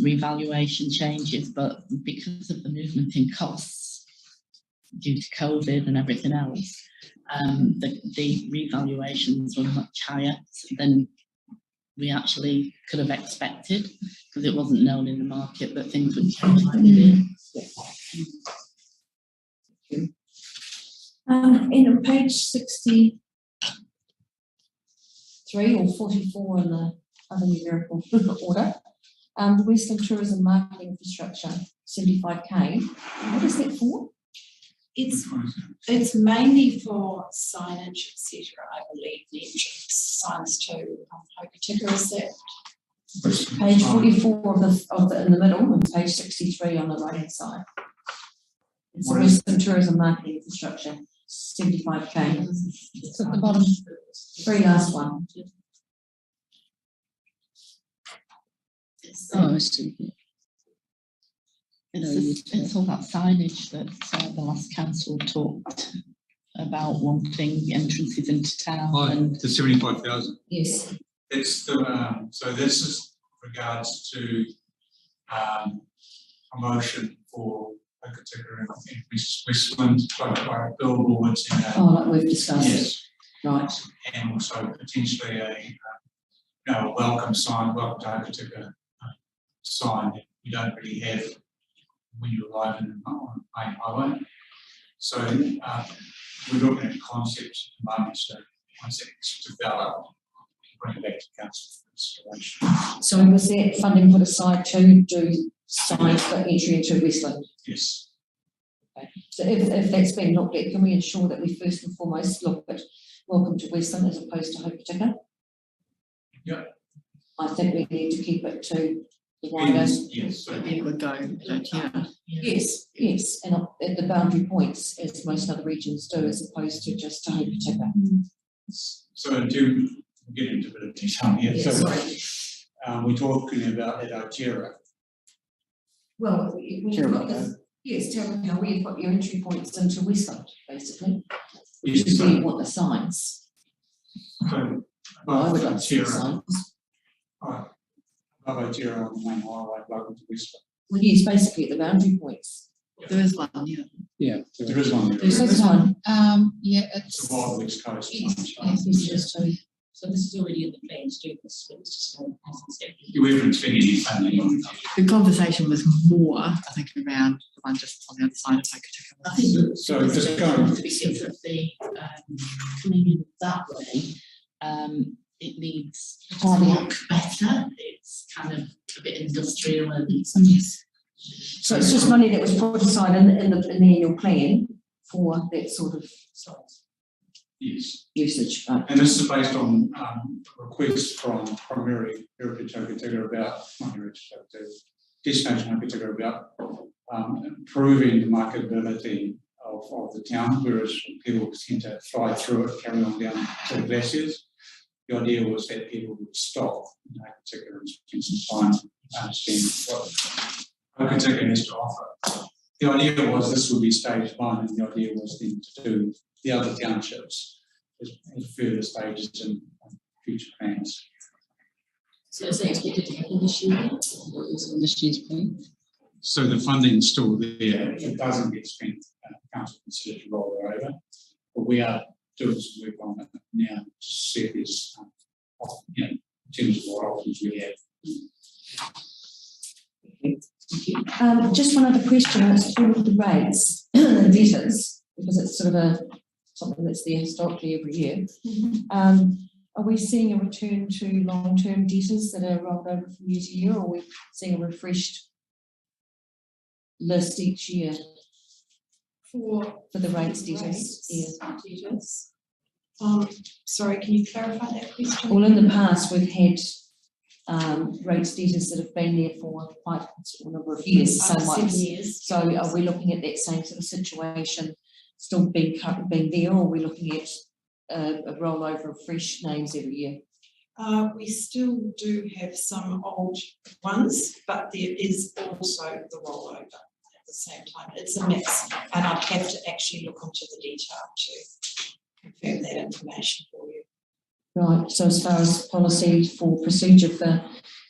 revaluation changes, but because of the movement in costs due to COVID and everything else, the revaluations were much higher than we actually could have expected, because it wasn't known in the market that things would change like they did. In page 63 or 44 in the other numerical order, the Western Tourism Marketing Infrastructure, 75k. What is that for? It's mainly for signage, etc. I believe the entrance signs to Hokitika, is that? Page 44 of the in the middle, and page 63 on the right hand side. It's the Western Tourism Marketing Infrastructure, 75k. It's at the bottom. Very last one. Oh, I see. It's all that signage that the last council talked about, wanting entrances into town. And the 75,000. Yes. It's the so this is regards to promotion for Hokitika and I think Westland, like billboards and like we've discussed. yes, Right. and also potentially a welcome sign, welcome to Hokitika sign that we don't really have when you arrive on the main highway. So we're looking at concepts at the moment. So once it's developed, bring it back to council for consideration. So was that funding put aside to do signs for entry into Westland? Yes. Okay. So if that's been looked at, can we ensure that we first and foremost look at welcome to Westland as opposed to Hokitika? Yeah. I think we need to keep it to the wider. Yes. So It would go, don't you? Yes, and at the boundary points, as most other regions do, as opposed to just to Hokitika. so we'll get into a bit of detail here. Yeah, So sorry. we're talking about at Aotearoa. Well, we've got this, yes, tell me how we've got your entry points into Westland, basically, which is where you want the signs. So Well, I would like to see the signs. above Aotearoa on the main highway, welcome to Westland. Well, yes, basically at the boundary points. There is one, yeah. Yeah. There is one there. There's one. Yeah, It's a wild West Coast. Yes, one, so yes. Yes, just to, So this is already in the plan to do this, but it's just not hasn't said. You haven't spent any funding on it. The conversation was more, I think, around the one just on the other side of I think So just going, because of the coming in that way, it needs to look better. It's kind of a bit industrial and Yes. So it's just money that was put aside in the annual plan for that sort of yes. usage. Right. And this is based on requests from primary heritage Okatega about, not heritage Okatega, destination Okatega about improving the marketability of the town, whereas people tend to fly through it, carry on down to the glaciers. The idea was that people would stop in Okatega and spend some time understanding what Okatega has to offer. The idea was this would be stage one, and the idea was then to do the other townships at further stages in future plans. so it's expected to happen this year. What was in this year's plan? So the funding's still there. If it doesn't get spent, council considers to roll it over. But we are doing some work on it now to see if there's, in terms of what options we have. Just one other question as to the rates, debtors, because it's sort of something that's there historically every year. Are we seeing a return to long-term debtors that are rolled over from year to year, or are we seeing a refreshed list each year For the rates debtors? debtors. Sorry, can you clarify that question? Well, in the past, we've had rates debtors that have been there for quite a number of years, so 7 years. So are we looking at that same sort of situation still being there, or are we looking at a rollover of fresh names every year? We still do have some old ones, but there is also the rollover at the same time. It's a mix, and I'd have to actually look into the detail to confirm that information for you. Right, so as far as policy for procedure for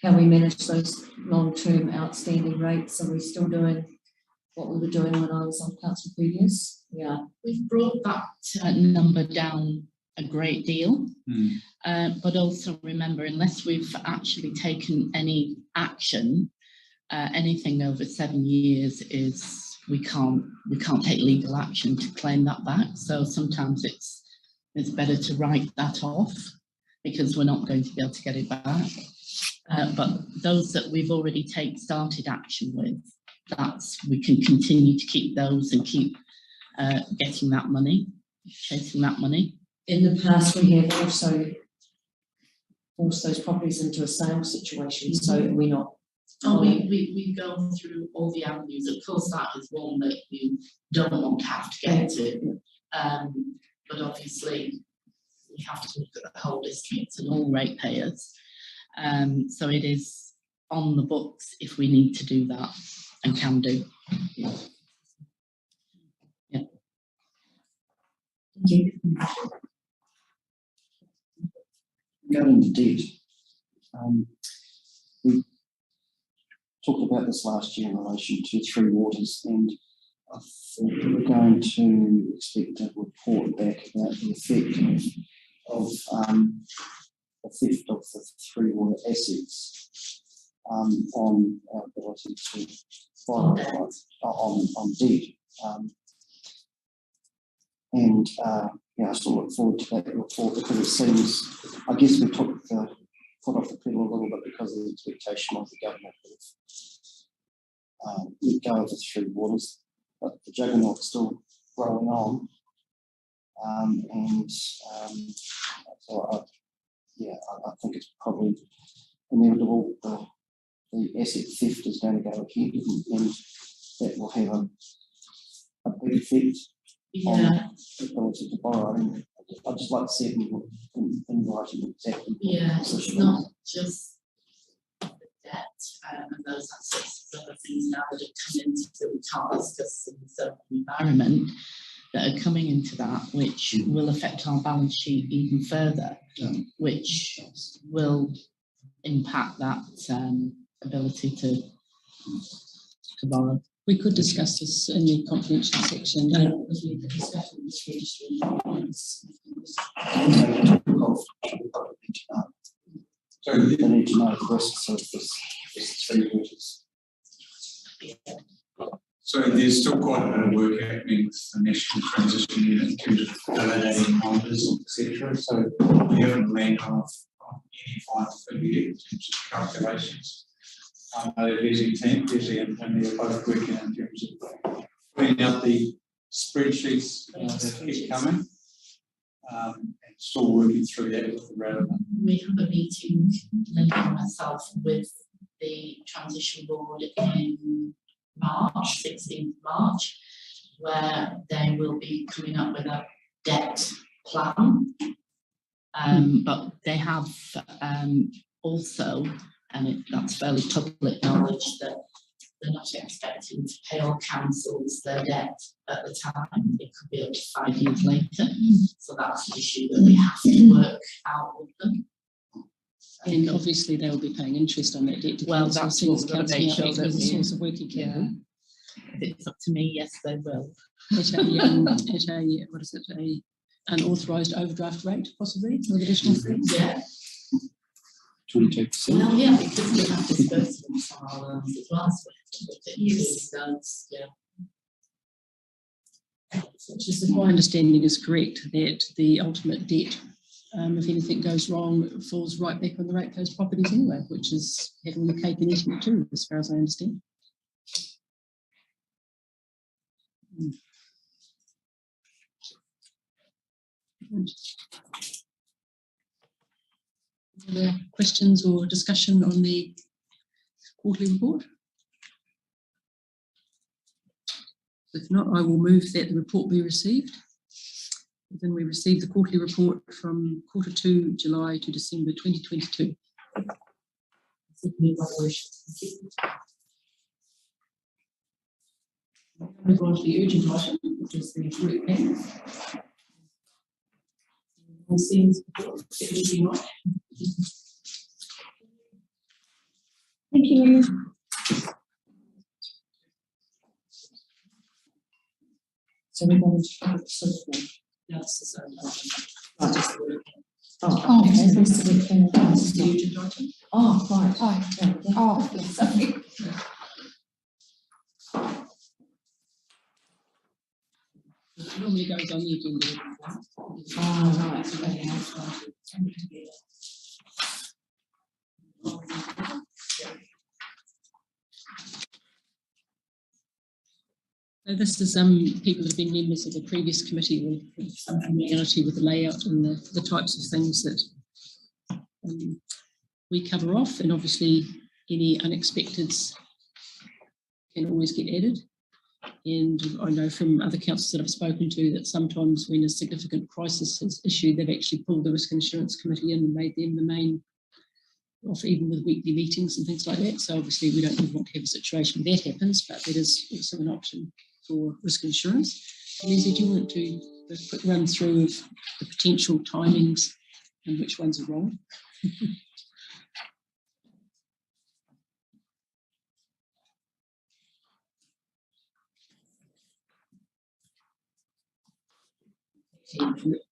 how we manage those long-term outstanding rates, are we still doing what we were doing when I was on council previous? Yeah. We've brought that number down a great deal, but also remember, unless we've actually taken any action, anything over 7 years is we can't take legal action to claim that back. So sometimes it's better to write that off because we're not going to be able to get it back. But those that we've already started action with, we can continue to keep those and keep getting that money, chasing that money. In the past, we have also forced those properties into a sale situation, so we're not. Oh, we go through all the avenues. Of course, that is one that you don't want to have to get to. But obviously, we have to look at the whole district and all ratepayers. So it is on the books if we need to do that and can do. Yeah. Thank you. Going into debt, we talked about this last year in relation to Three Waters, and I thought we were going to expect a report back about the effect of the theft of the Three Water assets on our ability to borrow on debt. I still look forward to that report because it seems, I guess we took the foot off the pedal a little bit because of the expectation of the government of let go of the Three Waters, but the juggernaut's still rolling on. So I think it's probably inevitable the asset theft is going to go ahead, and that will have a big effect on the ability to borrow. I'd just like to see it in writing exactly. Yeah, it's not just the debt and those assets, other things now that have come into that we can't discuss in the circle environment that are coming into that, which will affect our balance sheet even further, which will impact that ability to borrow. We could discuss this in the confidential section. Because we could discuss this registry. Need to know. So They need to know the risks of this three waters. So there's still quite a bit of work happening with the National Transition Unit in terms of validating numbers, etc. So we haven't landed on any final figure yet in terms of calculations. They're busy and they're both working in terms of putting out the spreadsheets that keep coming. And still working through that with the relevant. We have a meeting, Linda and myself, with the Transition Board in March, 16th March, where they will be coming up with a debt plan. But they have also, and that's fairly public knowledge, that they're not expecting to pay all councils their debt at the time. It could be up to 5 years later. So that's an issue that we have to work out with them. And obviously they will be paying interest on that debt. Well, that's what we're going to make sure that as a source of working capital. If it's up to me, yes, they will. At a what is it, a unauthorised overdraft rate, possibly, with additional fees? Yeah. 22%. Well, yeah, because we have disbursements on our loans as well, so we have to look at these loans, yeah. Which is, if my understanding is correct, that the ultimate debt, if anything goes wrong, falls right back on the ratepayers' properties anyway, which is having the cake and eating it too, as far as I understand. Other questions or discussion on the quarterly report? If not, I will move that the report be received. Then we received the quarterly report from Q2 July to December 2022. Move on to the urgent item, which is the group plans. All seems everything right. Thank you. So we're going to have a sort of yes, Oh, okay, so it's the weekend. the urgent item. Oh, right. Oh, yeah. Oh, yes, sorry. It normally goes on the agenda. Oh, right. Okay. So this is people that have been members of the previous committee with some familiarity with the layout and the types of things that we cover off, and obviously any unexpecteds can always get added. And I know from other councils that I've spoken to that sometimes when a significant crisis is issued, they've actually pulled the Risk and Insurance Committee in and made them the main, off even with weekly meetings and things like that. So obviously we don't want to have a situation where that happens, but that is also an option for risk insurance. Lindsay, do you want to do a quick run through of the potential timings and which ones are wrong?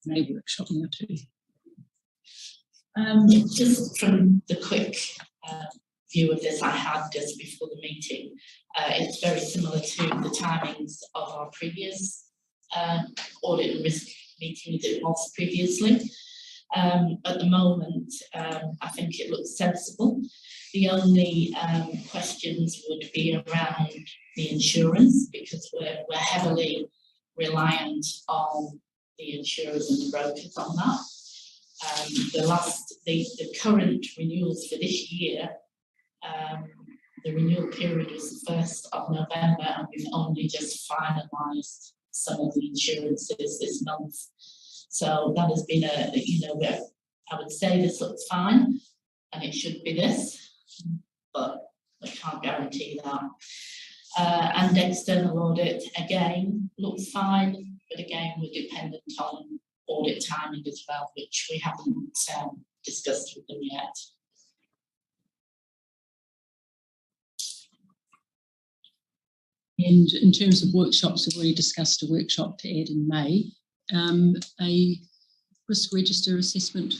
May workshop now too. Just from the quick view of this I had just before the meeting, it's very similar to the timings of our previous audit and risk meeting that it was previously. At the moment, I think it looks sensible. The only questions would be around the insurance, because we're heavily reliant on the insurers and the brokers on that. The current renewals for this year, the renewal period was the 1st of November, and we've only just finalised some of the insurances this month. So that has been I would say this looks fine, and it should be this, but I can't guarantee that. And external audit, again, looks fine, but again, we're dependent on audit timing as well, which we haven't discussed with them yet. And in terms of workshops, we've already discussed a workshop to add in May. A risk register assessment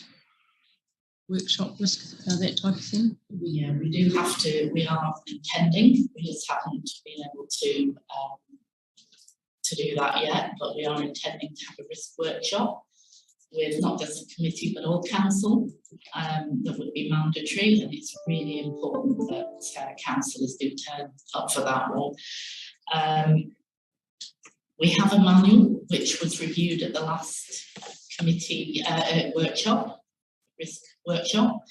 workshop risk, that type of thing? Yeah, we do have to, we are intending, we just haven't been able to do that yet, but we are intending to have a risk workshop with not just the committee but all council. That would be mandatory, and it's really important that councillors do turn up for that one. We have a manual which was reviewed at the last committee workshop, risk workshop,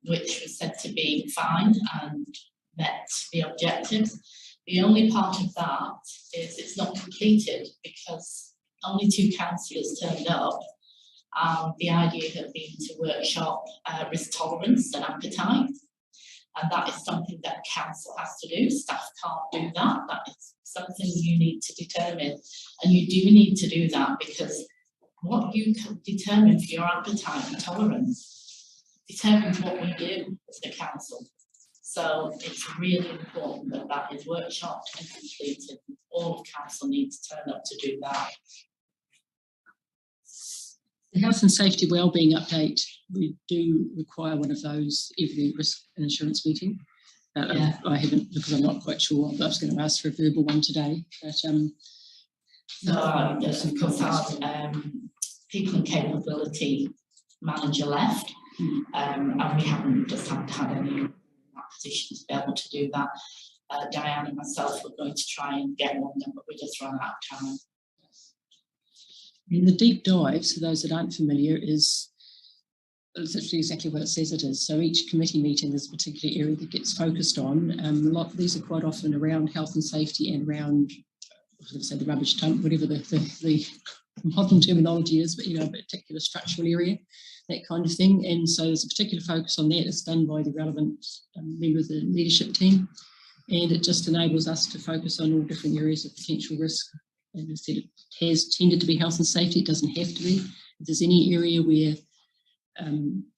which was said to be fine and met the objectives. The only part of that is it's not completed because only 2 councillors turned up. The idea had been to workshop risk tolerance and appetite, and that is something that council has to do. Staff can't do that. That is something you need to determine, and you do need to do that because what you can determine for your appetite and tolerance determines what we do as the council. So it's really important that that is workshopped and completed. All of council needs to turn up to do that. The health and safety wellbeing update, we do require one of those every risk and insurance meeting. Yeah. I haven't, because I'm not quite sure. I was going to ask for a verbal one today, but yes, of course, our people and capability manager left, and we haven't had any in that position to be able to do that. Diane and myself were going to try and get one done, but we just ran out of time. And the deep dive, so those that aren't familiar, is literally exactly what it says it is. So each committee meeting, there's a particular area that gets focused on. These are quite often around health and safety and around, I was going to say the rubbish dump, whatever the modern terminology is, but a particular structural area, that kind of thing. And so there's a particular focus on that. It's done by the relevant member of the leadership team, and it just enables us to focus on all different areas of potential risk. And instead, it has tended to be health and safety. It doesn't have to be. If there's any area where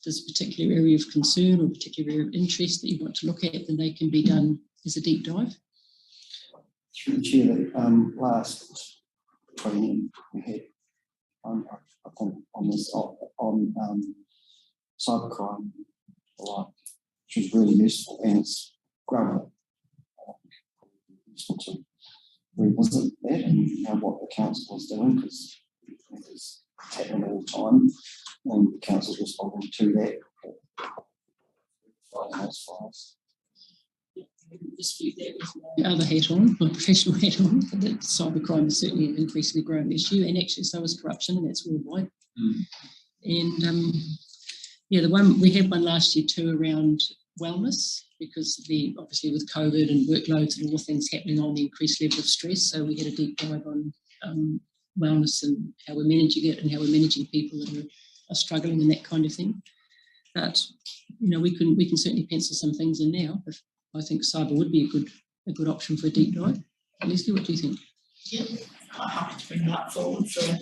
there's a particular area of concern or a particular area of interest that you want to look at, then they can be done as a deep dive. Through the chair, last training we had, I think on this on cybercrime, which was really useful, and it's growing. Useful to revisit that and what the council is doing, because it's happening all the time, and the council's responding to that. Dispute that with my other hat on, my professional hat on, that cybercrime is certainly an increasingly growing issue, and actually so is corruption, and that's worldwide. And the one we had one last year too around wellness, because obviously with COVID and workloads and all the things happening on, the increased level of stress. So we had a deep dive on wellness and how we're managing it and how we're managing people that are struggling and that kind of thing. But we can certainly pencil some things in now. If I think cyber would be a good option for a deep dive. Leslie, what do you think? Yeah, I'm happy to bring that forward for a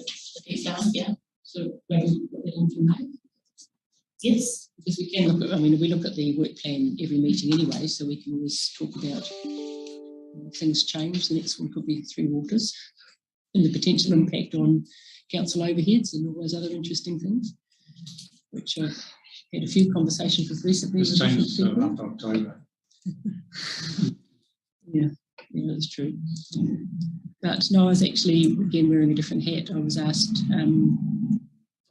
deep dive. Yeah. So maybe put that in for May. Yes, because we can look at, we look at the work plan every meeting anyway, so we can always talk about things change. The next one could be Three Waters and the potential impact on council overheads and all those other interesting things, which I've had a few conversations with recently. It's changed after October. Yeah, that's true. But no, I was actually, again, wearing a different hat. I was asked by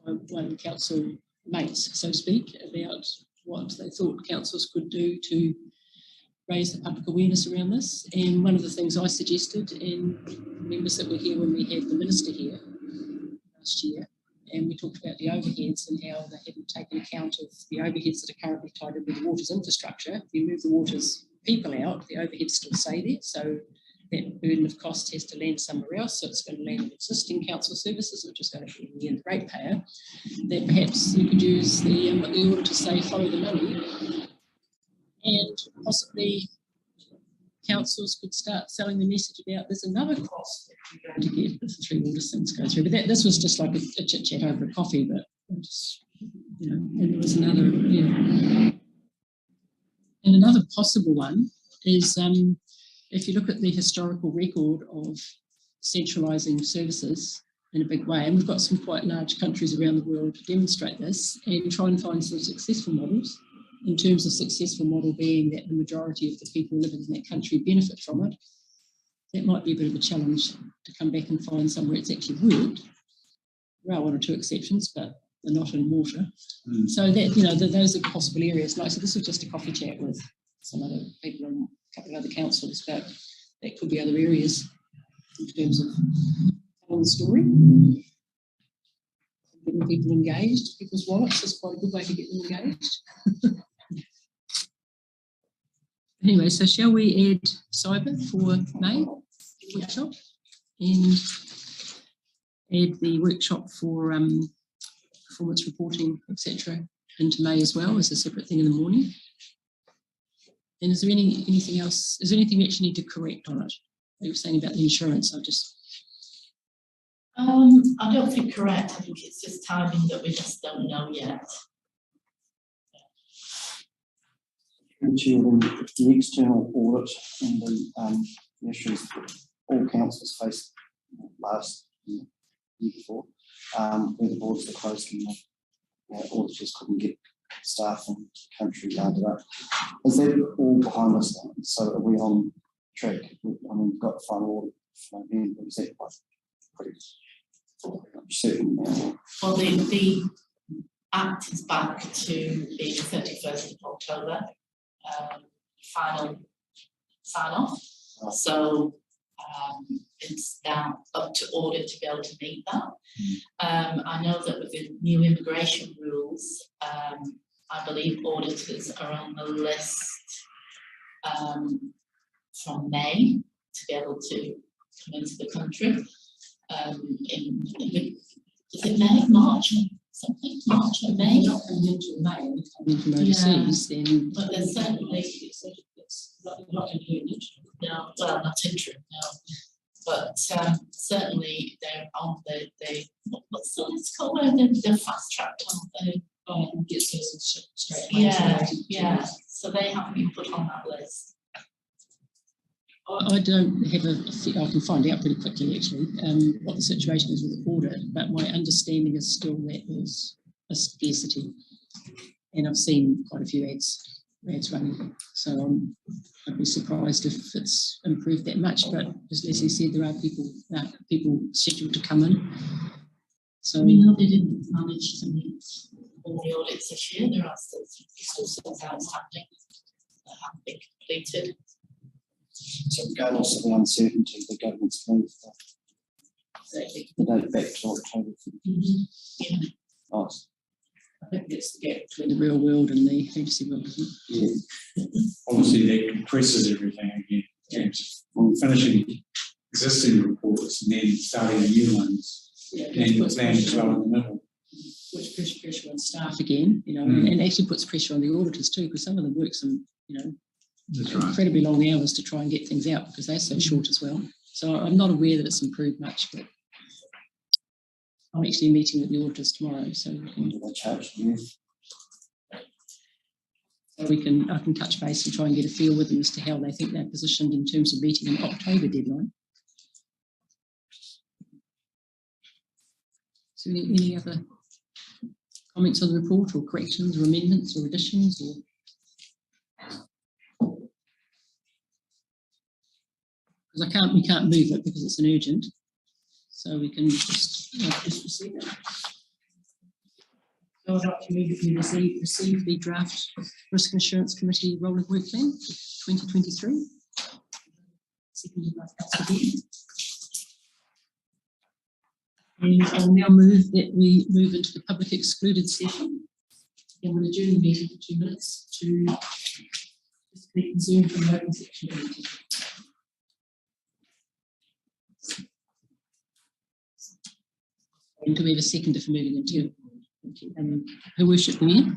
one of the council mates, so to speak, about what they thought councils could do to raise the public awareness around this. And one of the things I suggested, and members that were here when we had the minister here last year, and we talked about the overheads and how they hadn't taken account of the overheads that are currently tied in with the water's infrastructure. If you move the water's people out, the overheads still stay there. So that burden of cost has to land somewhere else. So it's going to land in existing council services, which is going to be in the end the ratepayer. That perhaps you could use the order to say follow the money, and possibly councils could start selling the message about there's another cost that you're going to get if the Three Waters things go through. But this was just like a chit chat over a coffee, but just, and there was another, And another possible one is if you look at the historical record of centralising services in a big way. And we've got some quite large countries around the world to demonstrate this and try and find some successful models, in terms of successful model being that the majority of the people living in that country benefit from it. That might be a bit of a challenge to come back and find somewhere it's actually worked. There are one or two exceptions, but they're not in water. So that, you know, those are possible areas. Like, so this was just a coffee chat with some other people and a couple of other councils, but that could be other areas in terms of telling the story. Getting people engaged. People's wallets is quite a good way to get them engaged. Anyway, so shall we add cyber for May workshop and add the workshop for performance reporting, etc., into May as well as a separate thing in the morning? And is there anything else? Is there anything we actually need to correct on it? You were saying about the insurance. I don't think correct. I think it's just timing that we just don't know yet. The external audit and the issues that all councils faced last year before, where the boards were closed and the auditors couldn't get staff in the country lined up. Is that all behind us now? So are we on track? I mean, we've got the final audit for November. Is that pretty certain now? Well, the Act is back to being 31st of October. Final sign off. So it's now up to audit to be able to meet that. I know that with the new immigration rules, I believe auditors are on the list from May to be able to come into the country. Is it May, March, something? March or May? Not coming into May, coming from overseas, then. But there's certainly not in here. No, well, not interim, no. But certainly they're on the what's it's called, the fast track, aren't they? Get cases straight. Yeah. So they have been put on that list. I don't have I can find out pretty quickly actually what the situation is with the audit, but my understanding is still that there's a scarcity, and I've seen quite a few ads running, so I'd be surprised if it's improved that much. But as Leslie said, there are people scheduled to come in. So we know they didn't manage to meet all the audits this year. There are still some outstanding that haven't been completed. So regardless of the uncertainty, the government's moved the date back to October. Yeah. Nice. I think that's the gap between the real world and the fantasy world, isn't it? Yeah. Obviously, that compresses everything again. Finishing existing reports and then starting new ones. Yeah, and then plans as well in the middle. Which puts pressure on staff again, you know, and actually puts pressure on the auditors too, because some of them work some, you know, incredibly long hours to try and get things out because they're so short as well. So I'm not aware that it's improved much, but I'm actually meeting with the auditors tomorrow, so I can touch base and try and get a feel with them as to how they think they're positioned in terms of meeting an October deadline. So any other comments on the report, or corrections, or amendments, or additions, or? Because we can't move it because it's an urgent, so we can just receive it. So I'd like to move that we receive the draft Risk Insurance Committee Rolling Work Plan 2023. Seconded by Councillor Beattie. And I'll now move that we move into the public excluded session. And we'll adjourn the meeting for 2 minutes to disconnect Zoom from the open section of the meeting. And do we have a seconder for moving into? Her Worship, Mayor.